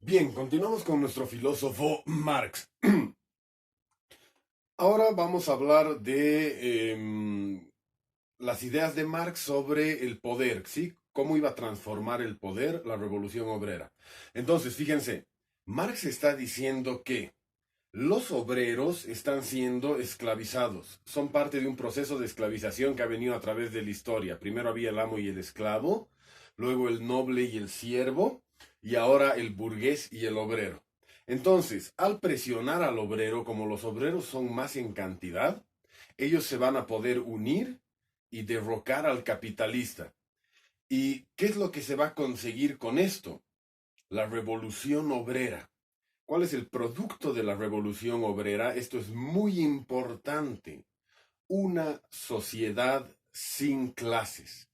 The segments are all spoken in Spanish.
Bien, continuamos con nuestro filósofo Marx. Ahora vamos a hablar de las ideas de Marx sobre el poder, ¿sí? Cómo iba a transformar el poder la revolución obrera. Entonces, fíjense, Marx está diciendo que los obreros están siendo esclavizados, son parte de un proceso de esclavización que ha venido a través de la historia. Primero había el amo y el esclavo, luego el noble y el siervo, y ahora el burgués y el obrero. Entonces, al presionar al obrero, como los obreros son más en cantidad, ellos se van a poder unir y derrocar al capitalista. ¿Y qué es lo que se va a conseguir con esto? La revolución obrera. ¿Cuál es el producto de la revolución obrera? Esto es muy importante. Una sociedad sin clases.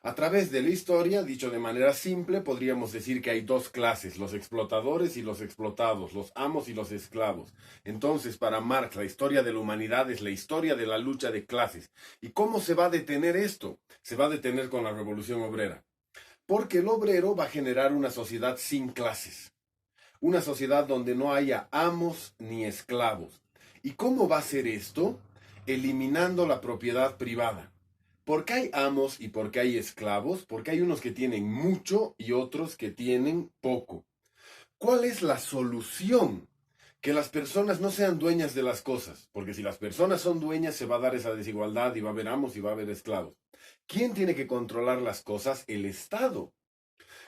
A través de la historia, dicho de manera simple, podríamos decir que hay dos clases, los explotadores y los explotados, los amos y los esclavos. Entonces, para Marx, la historia de la humanidad es la historia de la lucha de clases. ¿Y cómo se va a detener esto? Se va a detener con la revolución obrera. Porque el obrero va a generar una sociedad sin clases, una sociedad donde no haya amos ni esclavos. ¿Y cómo va a ser esto? Eliminando la propiedad privada. ¿Por qué hay amos y por qué hay esclavos? Porque hay unos que tienen mucho y otros que tienen poco. ¿Cuál es la solución? Que las personas no sean dueñas de las cosas, porque si las personas son dueñas se va a dar esa desigualdad y va a haber amos y va a haber esclavos. ¿Quién tiene que controlar las cosas? El Estado.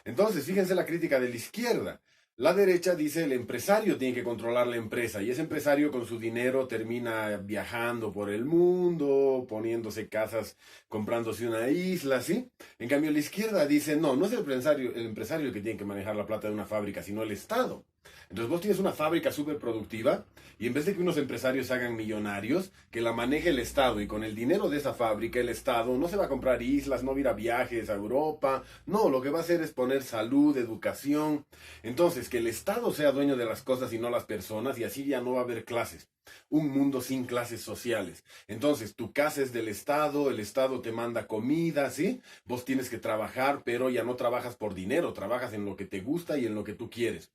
Entonces, fíjense la crítica de la izquierda. La derecha dice el empresario tiene que controlar la empresa y ese empresario con su dinero termina viajando por el mundo, poniéndose casas, comprándose una isla, ¿sí? En cambio, la izquierda dice, no, no es el empresario el que tiene que manejar la plata de una fábrica, sino el Estado. Entonces vos tienes una fábrica súper productiva y en vez de que unos empresarios se hagan millonarios, que la maneje el Estado y con el dinero de esa fábrica el Estado no se va a comprar islas, no va a ir a viajes a Europa, no, lo que va a hacer es poner salud, educación. Entonces, que el Estado sea dueño de las cosas y no las personas y así ya no va a haber clases. Un mundo sin clases sociales. Entonces, tu casa es del Estado, el Estado te manda comida, ¿sí? Vos tienes que trabajar, pero ya no trabajas por dinero, trabajas en lo que te gusta y en lo que tú quieres,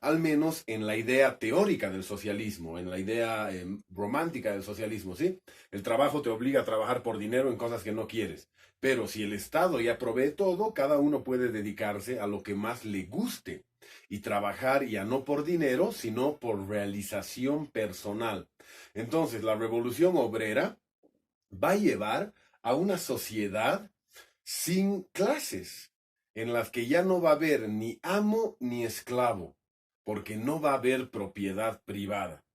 al menos en la idea teórica del socialismo, en la idea romántica del socialismo, ¿sí? El trabajo te obliga a trabajar por dinero en cosas que no quieres, pero si el Estado ya provee todo, cada uno puede dedicarse a lo que más le guste y trabajar ya no por dinero, sino por realización personal. Entonces, la revolución obrera va a llevar a una sociedad sin clases, en las que ya no va a haber ni amo ni esclavo, porque no va a haber propiedad privada.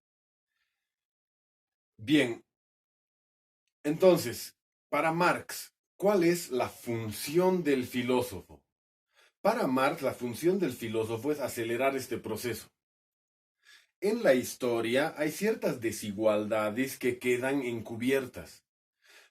Bien, entonces, para Marx, ¿cuál es la función del filósofo? Para Marx, la función del filósofo es acelerar este proceso. En la historia hay ciertas desigualdades que quedan encubiertas.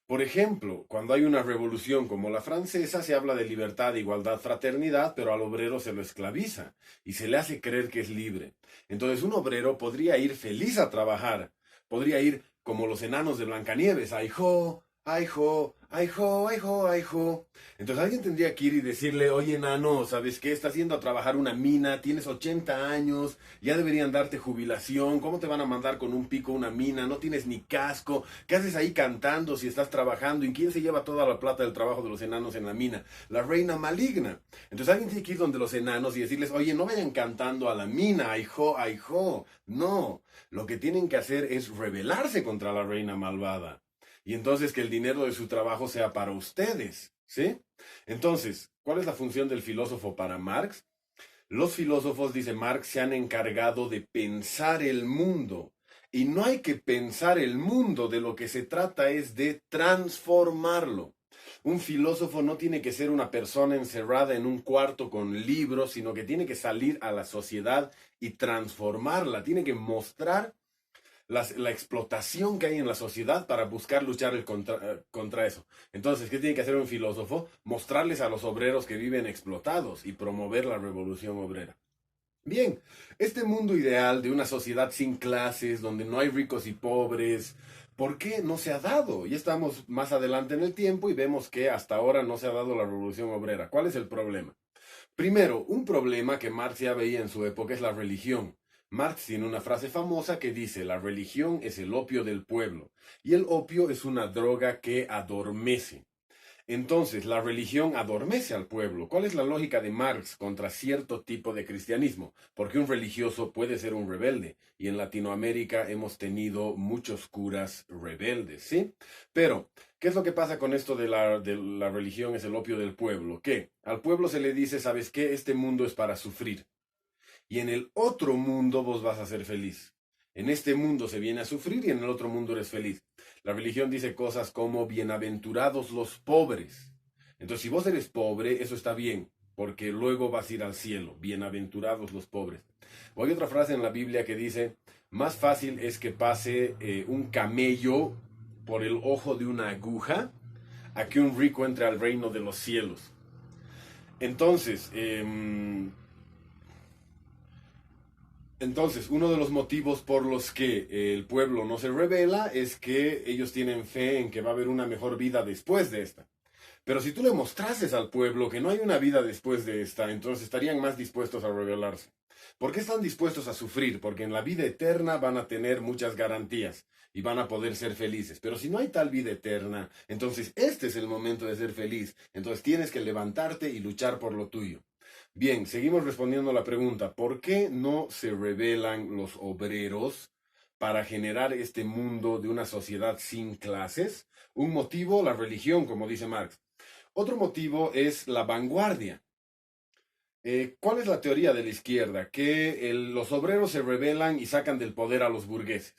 Por ejemplo, cuando hay una revolución como la francesa, se habla de libertad, igualdad, fraternidad, pero al obrero se lo esclaviza y se le hace creer que es libre. Entonces un obrero podría ir feliz a trabajar, podría ir como los enanos de Blancanieves, ay jo, ay jo, ay jo, ay jo, ay jo. Entonces alguien tendría que ir y decirle, oye enano, ¿sabes qué? Estás yendo a trabajar una mina, tienes 80 años, ya deberían darte jubilación, ¿cómo te van a mandar con un pico a una mina? No tienes ni casco, ¿qué haces ahí cantando si estás trabajando? ¿Y quién se lleva toda la plata del trabajo de los enanos en la mina? La reina maligna. Entonces alguien tiene que ir donde los enanos y decirles, oye, no vayan cantando a la mina, aijo, aijo. No, lo que tienen que hacer es rebelarse contra la reina malvada. Y entonces que el dinero de su trabajo sea para ustedes, ¿sí? Entonces, ¿cuál es la función del filósofo para Marx? Los filósofos, dice Marx, se han encargado de pensar el mundo. Y no hay que pensar el mundo, de lo que se trata es de transformarlo. Un filósofo no tiene que ser una persona encerrada en un cuarto con libros, sino que tiene que salir a la sociedad y transformarla. Tiene que mostrar la explotación que hay en la sociedad para buscar luchar contra eso. Entonces, ¿qué tiene que hacer un filósofo? Mostrarles a los obreros que viven explotados y promover la revolución obrera. Bien, este mundo ideal de una sociedad sin clases, donde no hay ricos y pobres, ¿por qué no se ha dado? Ya estamos más adelante en el tiempo y vemos que hasta ahora no se ha dado la revolución obrera. ¿Cuál es el problema? Primero, un problema que Marx ya veía en su época es la religión. Marx tiene una frase famosa que dice, la religión es el opio del pueblo, y el opio es una droga que adormece. Entonces, la religión adormece al pueblo. ¿Cuál es la lógica de Marx contra cierto tipo de cristianismo? Porque un religioso puede ser un rebelde, y en Latinoamérica hemos tenido muchos curas rebeldes, ¿sí? Pero, ¿qué es lo que pasa con esto de la religión es el opio del pueblo? Que al pueblo se le dice, ¿sabes qué? Este mundo es para sufrir, y en el otro mundo vos vas a ser feliz. En este mundo se viene a sufrir y en el otro mundo eres feliz. La religión dice cosas como bienaventurados los pobres. Entonces, si vos eres pobre, eso está bien, porque luego vas a ir al cielo. Bienaventurados los pobres. O hay otra frase en la Biblia que dice, más fácil es que pase un camello por el ojo de una aguja a que un rico entre al reino de los cielos. Entonces, uno de los motivos por los que el pueblo no se rebela es que ellos tienen fe en que va a haber una mejor vida después de esta. Pero si tú le mostrases al pueblo que no hay una vida después de esta, entonces estarían más dispuestos a rebelarse. ¿Por qué están dispuestos a sufrir? Porque en la vida eterna van a tener muchas garantías y van a poder ser felices. Pero si no hay tal vida eterna, entonces este es el momento de ser feliz. Entonces tienes que levantarte y luchar por lo tuyo. Bien, seguimos respondiendo a la pregunta, ¿por qué no se rebelan los obreros para generar este mundo de una sociedad sin clases? Un motivo, la religión, como dice Marx. Otro motivo es la vanguardia. ¿Cuál es la teoría de la izquierda? Que los obreros se rebelan y sacan del poder a los burgueses.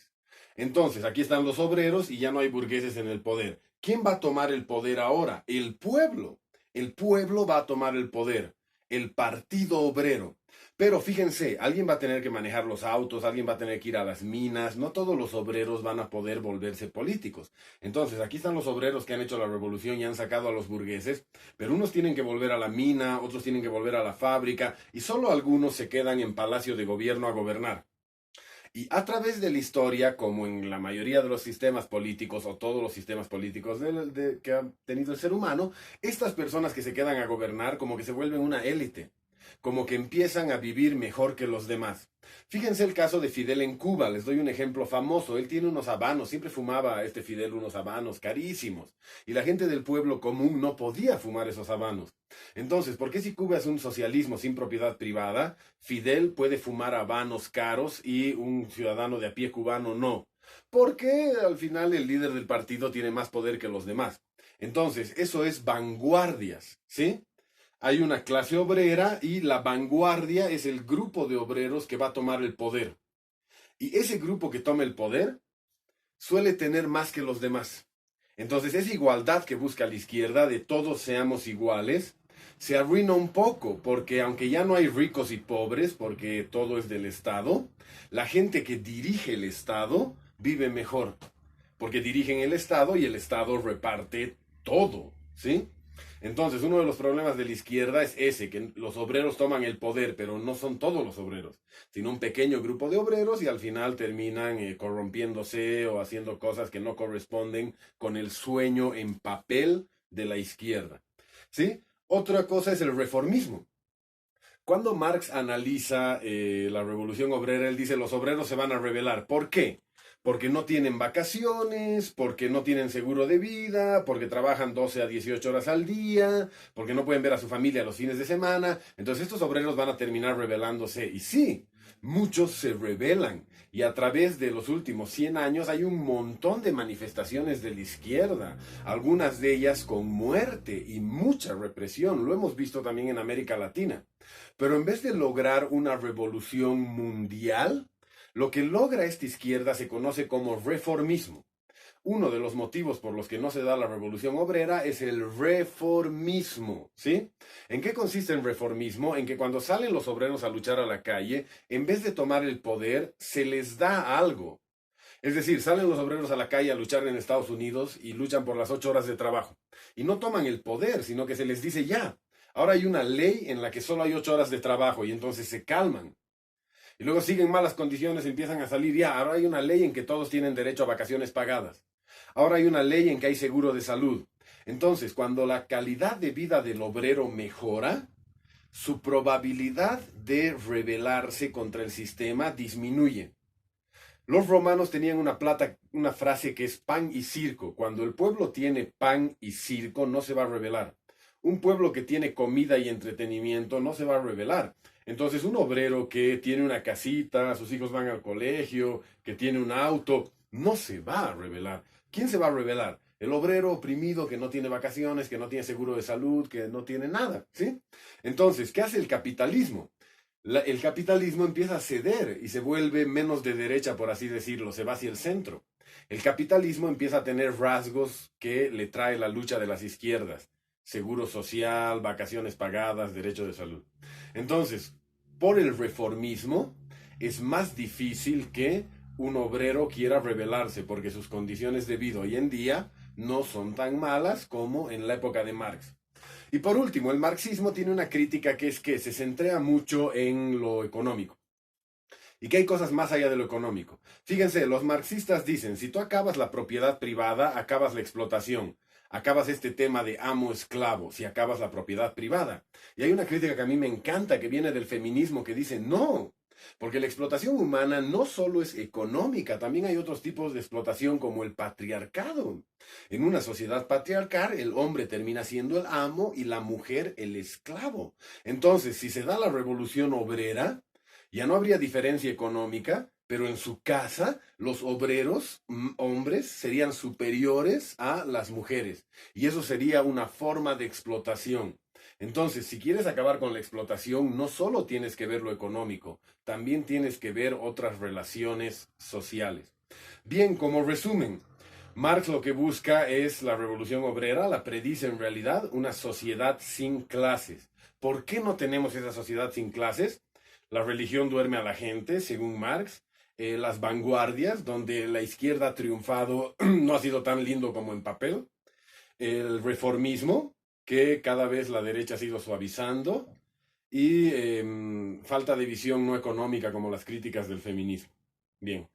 Entonces, aquí están los obreros y ya no hay burgueses en el poder. ¿Quién va a tomar el poder ahora? El pueblo. El pueblo va a tomar el poder. El partido obrero. Pero fíjense, alguien va a tener que manejar los autos, alguien va a tener que ir a las minas, no todos los obreros van a poder volverse políticos. Entonces, aquí están los obreros que han hecho la revolución y han sacado a los burgueses, pero unos tienen que volver a la mina, otros tienen que volver a la fábrica, y solo algunos se quedan en palacio de gobierno a gobernar. Y a través de la historia, como en la mayoría de los sistemas políticos o todos los sistemas políticos que ha tenido el ser humano, estas personas que se quedan a gobernar como que se vuelven una élite, como que empiezan a vivir mejor que los demás. Fíjense el caso de Fidel en Cuba, les doy un ejemplo famoso. Él tiene unos habanos, siempre fumaba este Fidel unos habanos carísimos, y la gente del pueblo común no podía fumar esos habanos. Entonces, ¿por qué si Cuba es un socialismo sin propiedad privada, Fidel puede fumar habanos caros y un ciudadano de a pie cubano no? Porque al final el líder del partido tiene más poder que los demás. Entonces, eso es vanguardias, ¿sí? Hay una clase obrera y la vanguardia es el grupo de obreros que va a tomar el poder. Y ese grupo que toma el poder suele tener más que los demás. Entonces esa igualdad que busca la izquierda de todos seamos iguales se arruina un poco porque aunque ya no hay ricos y pobres porque todo es del Estado, la gente que dirige el Estado vive mejor porque dirigen el Estado y el Estado reparte todo, ¿sí? Entonces, uno de los problemas de la izquierda es ese, que los obreros toman el poder, pero no son todos los obreros, sino un pequeño grupo de obreros y al final terminan corrompiéndose o haciendo cosas que no corresponden con el sueño en papel de la izquierda. ¿Sí? Otra cosa es el reformismo. Cuando Marx analiza la revolución obrera, él dice los obreros se van a rebelar. ¿Por qué? Porque no tienen vacaciones, porque no tienen seguro de vida, porque trabajan 12 a 18 horas al día, porque no pueden ver a su familia los fines de semana. Entonces estos obreros van a terminar rebelándose. Y sí, muchos se rebelan. Y a través de los últimos 100 años hay un montón de manifestaciones de la izquierda, algunas de ellas con muerte y mucha represión. Lo hemos visto también en América Latina. Pero en vez de lograr una revolución mundial, lo que logra esta izquierda se conoce como reformismo. Uno de los motivos por los que no se da la revolución obrera es el reformismo, ¿sí? ¿En qué consiste el reformismo? En que cuando salen los obreros a luchar a la calle, en vez de tomar el poder, se les da algo. Es decir, salen los obreros a la calle a luchar en Estados Unidos y luchan por las 8 horas de trabajo. Y no toman el poder, sino que se les dice ya. Ahora hay una ley en la que solo hay 8 horas de trabajo y entonces se calman. Y luego siguen malas condiciones, empiezan a salir ya. Ahora hay una ley en que todos tienen derecho a vacaciones pagadas. Ahora hay una ley en que hay seguro de salud. Entonces, cuando la calidad de vida del obrero mejora, su probabilidad de rebelarse contra el sistema disminuye. Los romanos tenían una frase que es pan y circo. Cuando el pueblo tiene pan y circo, no se va a rebelar. Un pueblo que tiene comida y entretenimiento no se va a rebelar. Entonces, un obrero que tiene una casita, sus hijos van al colegio, que tiene un auto, no se va a rebelar. ¿Quién se va a rebelar? El obrero oprimido que no tiene vacaciones, que no tiene seguro de salud, que no tiene nada, ¿sí? Entonces, ¿qué hace el capitalismo? El capitalismo empieza a ceder y se vuelve menos de derecha, por así decirlo, se va hacia el centro. El capitalismo empieza a tener rasgos que le trae la lucha de las izquierdas: seguro social, vacaciones pagadas, derecho de salud. Entonces, por el reformismo, es más difícil que un obrero quiera rebelarse, porque sus condiciones de vida hoy en día no son tan malas como en la época de Marx. Y por último, el marxismo tiene una crítica que es que se centra mucho en lo económico y que hay cosas más allá de lo económico. Fíjense, los marxistas dicen, si tú acabas la propiedad privada, acabas la explotación, acabas este tema de amo-esclavo, si acabas la propiedad privada. Y hay una crítica que a mí me encanta, que viene del feminismo, que dice, no, porque la explotación humana no solo es económica, también hay otros tipos de explotación como el patriarcado. En una sociedad patriarcal, el hombre termina siendo el amo y la mujer el esclavo. Entonces, si se da la revolución obrera, ya no habría diferencia económica, pero en su casa los obreros, hombres, serían superiores a las mujeres. Y eso sería una forma de explotación. Entonces, si quieres acabar con la explotación, no solo tienes que ver lo económico, también tienes que ver otras relaciones sociales. Bien, como resumen, Marx lo que busca es la revolución obrera, la predice en realidad una sociedad sin clases. ¿Por qué no tenemos esa sociedad sin clases? La religión duerme a la gente, según Marx. Las vanguardias, donde la izquierda ha triunfado, no ha sido tan lindo como en papel. El reformismo, que cada vez la derecha ha ido suavizando. Y falta de visión no económica como las críticas del feminismo. Bien.